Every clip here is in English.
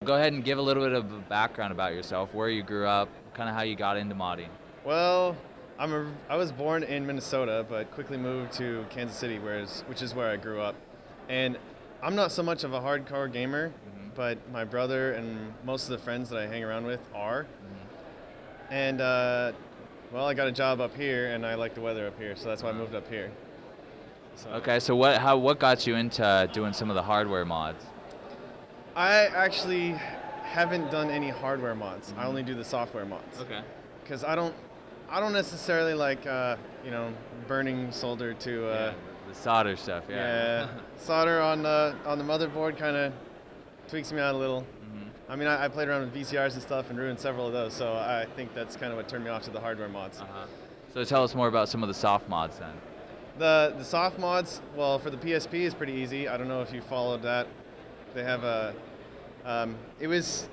Go ahead and give a little bit of a background about yourself, where you grew up, kind of how you got into modding. Well, I was born in Minnesota, but quickly moved to Kansas City, which is where I grew up. And I'm not so much of a hardcore gamer, but my brother and most of the friends that I hang around with are. And well, I got a job up here, and I like the weather up here, so that's why I moved up here. So Okay, so what got you into doing some of the hardware mods? I actually haven't done any hardware mods. I only do the software mods. Okay. Because I don't necessarily like burning solder to The solder stuff, yeah. solder on the motherboard kind of tweaks me out a little. I mean, I played around with VCRs and stuff and ruined several of those, so I think that's kind of what turned me off to the hardware mods. So tell us more about some of the soft mods then. The soft mods, well, for the PSP is pretty easy. I don't know if you followed that. They have it was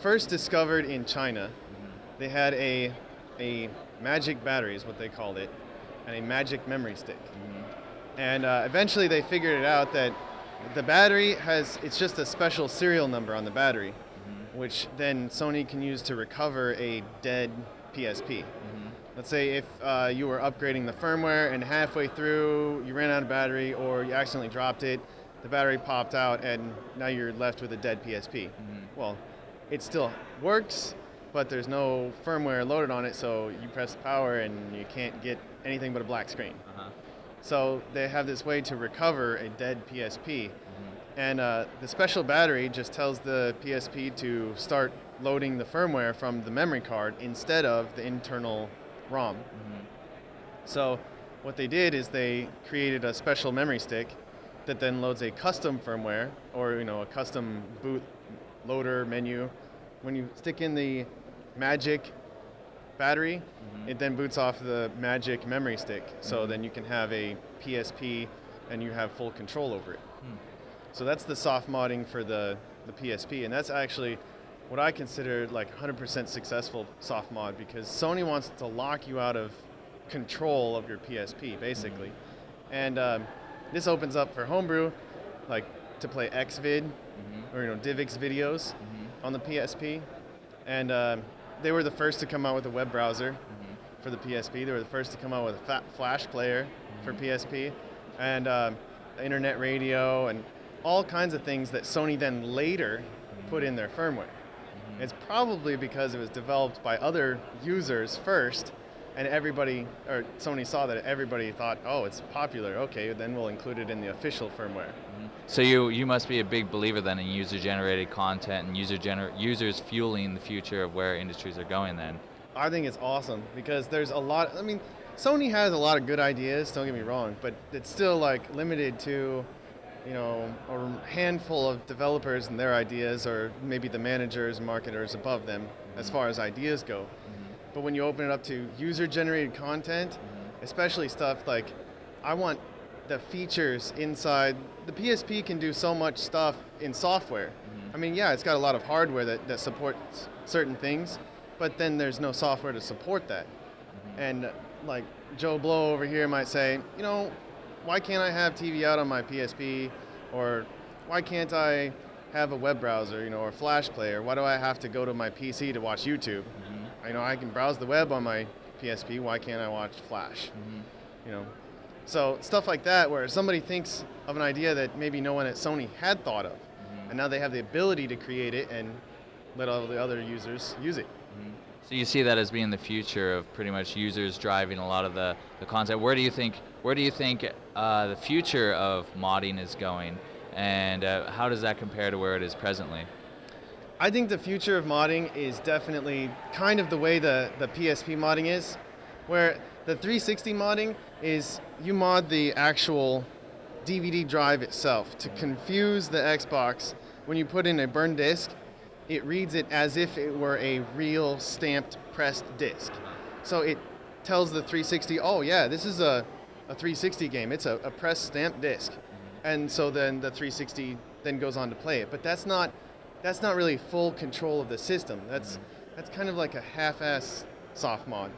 first discovered in China. They had a magic battery is what they called it, and a magic memory stick. And eventually they figured it out that the battery it's just a special serial number on the battery, which then Sony can use to recover a dead PSP. Let's say if you were upgrading the firmware and halfway through you ran out of battery or you accidentally dropped it, the battery popped out and now you're left with a dead PSP. Well, it still works, but there's no firmware loaded on it, so you press power and you can't get anything but a black screen. So they have this way to recover a dead PSP. And the special battery just tells the PSP to start loading the firmware from the memory card instead of the internal ROM. So what they did is they created a special memory stick that then loads a custom firmware or a custom boot loader menu. When you stick in the Magic battery, it then boots off the Magic memory stick. So then you can have a PSP and you have full control over it. So that's the soft modding for the PSP, and that's actually what I consider like 100% successful soft mod, because Sony wants to lock you out of control of your PSP basically. And this opens up for homebrew, like to play Xvid or DivX videos on the PSP. And they were the first to come out with a web browser for the PSP. They were the first to come out with a flash player for PSP, and internet radio and all kinds of things that Sony then later put in their firmware. It's probably because it was developed by other users first, and Sony saw that everybody thought, oh, it's popular, okay, then we'll include it in the official firmware. So you must be a big believer then in user-generated content and users fueling the future of where industries are going then. I think it's awesome because there's a lot, Sony has a lot of good ideas, don't get me wrong, but it's still like limited to a handful of developers and their ideas, or maybe the managers and marketers above them as far as ideas go. But when you open it up to user-generated content, especially stuff like, I want the features inside, the PSP can do so much stuff in software. It's got a lot of hardware that supports certain things, but then there's no software to support that. And like Joe Blow over here might say, why can't I have TV out on my PSP? Or why can't I have a web browser, or Flash player? Why do I have to go to my PC to watch YouTube? I can browse the web on my PSP. Why can't I watch Flash? So stuff like that, where somebody thinks of an idea that maybe no one at Sony had thought of, and now they have the ability to create it and let all the other users use it. So you see that as being the future of pretty much users driving a lot of the content. Where do you think the future of modding is going, and how does that compare to where it is presently? I think the future of modding is definitely kind of the way the PSP modding is, where the 360 modding is you mod the actual DVD drive itself to confuse the Xbox. When you put in a burned disc, it reads it as if it were a real stamped pressed disc. So it tells the 360, oh yeah, this is a 360 game. It's a pressed stamped disc. And so then the 360 then goes on to play it. But that's not really full control of the system. That's kind of like a half-ass soft mod.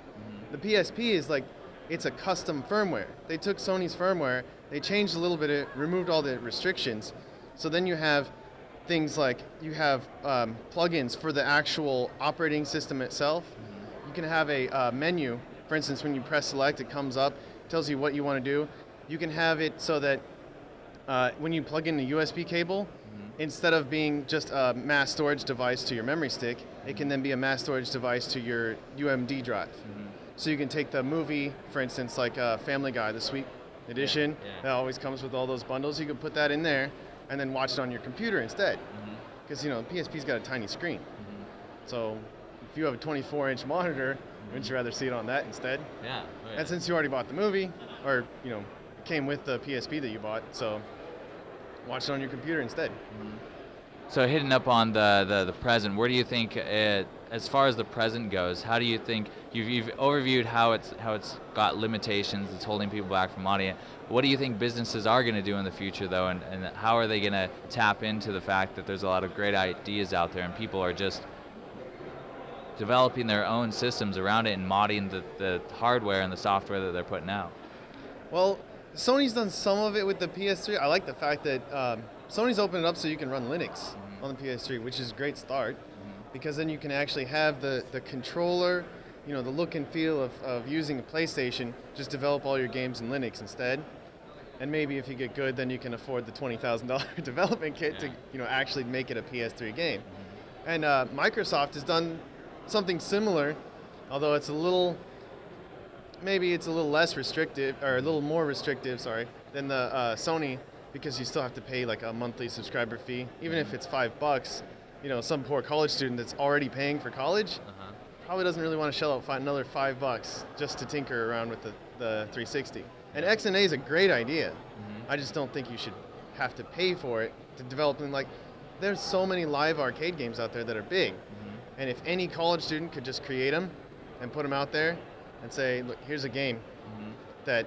The PSP is like, it's a custom firmware. They took Sony's firmware, they changed a little bit, removed all the restrictions. So then you have things like you have plugins for the actual operating system itself. You can have a menu. For instance, when you press select, it comes up, tells you what you want to do. You can have it so that when you plug in the USB cable, instead of being just a mass storage device to your memory stick, it can then be a mass storage device to your UMD drive. So you can take the movie, for instance, like Family Guy, the Sweet Edition, that always comes with all those bundles. You can put that in there and then watch it on your computer instead. Because the PSP's got a tiny screen. So if you have a 24-inch monitor, wouldn't you rather see it on that instead? Yeah. And since you already bought the movie, or it came with the PSP that you bought, so watch it on your computer instead. So hitting up on the present, where do you think, as far as the present goes, how do you think, you've overviewed how it's got limitations, it's holding people back from modding it. What do you think businesses are going to do in the future though, and how are they going to tap into the fact that there's a lot of great ideas out there and people are just developing their own systems around it and modding the hardware and the software that they're putting out? Well, Sony's done some of it with the PS3. I like the fact that Sony's opened it up so you can run Linux on the PS3, which is a great start, because then you can actually have the controller, the look and feel of using a PlayStation, just develop all your games in Linux instead. And maybe if you get good, then you can afford the $20,000 development kit to actually make it a PS3 game. And Microsoft has done something similar, although it's maybe it's a little less restrictive, or a little more restrictive, than the Sony, because you still have to pay like a monthly subscriber fee. Even if it's $5, some poor college student that's already paying for college probably doesn't really want to shell out another $5 just to tinker around with the 360. And XNA is a great idea. I just don't think you should have to pay for it to develop them. Like, there's so many live arcade games out there that are big. And if any college student could just create them and put them out there and say, look, here's a game that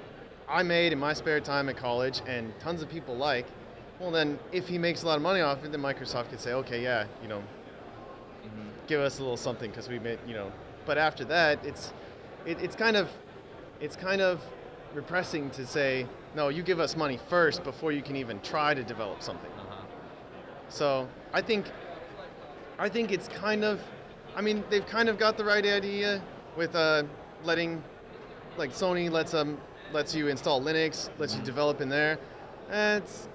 I made in my spare time at college and tons of people like, well then if he makes a lot of money off it, then Microsoft could say, okay, yeah, give us a little something because we made, But after that, it's kind of repressing to say, no, you give us money first before you can even try to develop something. So I think it's kind of, they've kind of got the right idea with letting, like Sony lets you install Linux, lets you develop in there. It's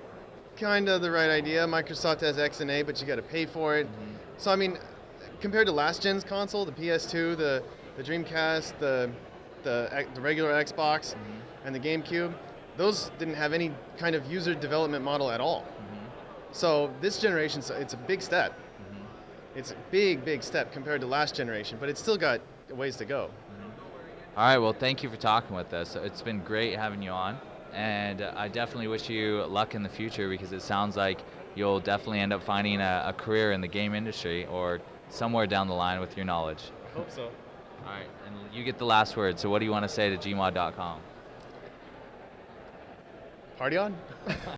kind of the right idea. Microsoft has XNA, but you got to pay for it. So compared to last gen's console, the PS2, the Dreamcast, the regular Xbox, and the GameCube, those didn't have any kind of user development model at all. So this generation, it's a big step. It's a big step compared to last generation, but it's still got a ways to go. All right, well, thank you for talking with us. It's been great having you on, and I definitely wish you luck in the future, because it sounds like you'll definitely end up finding a career in the game industry or somewhere down the line with your knowledge. I hope so. All right, and you get the last word, so what do you want to say to gmod.com? Party on?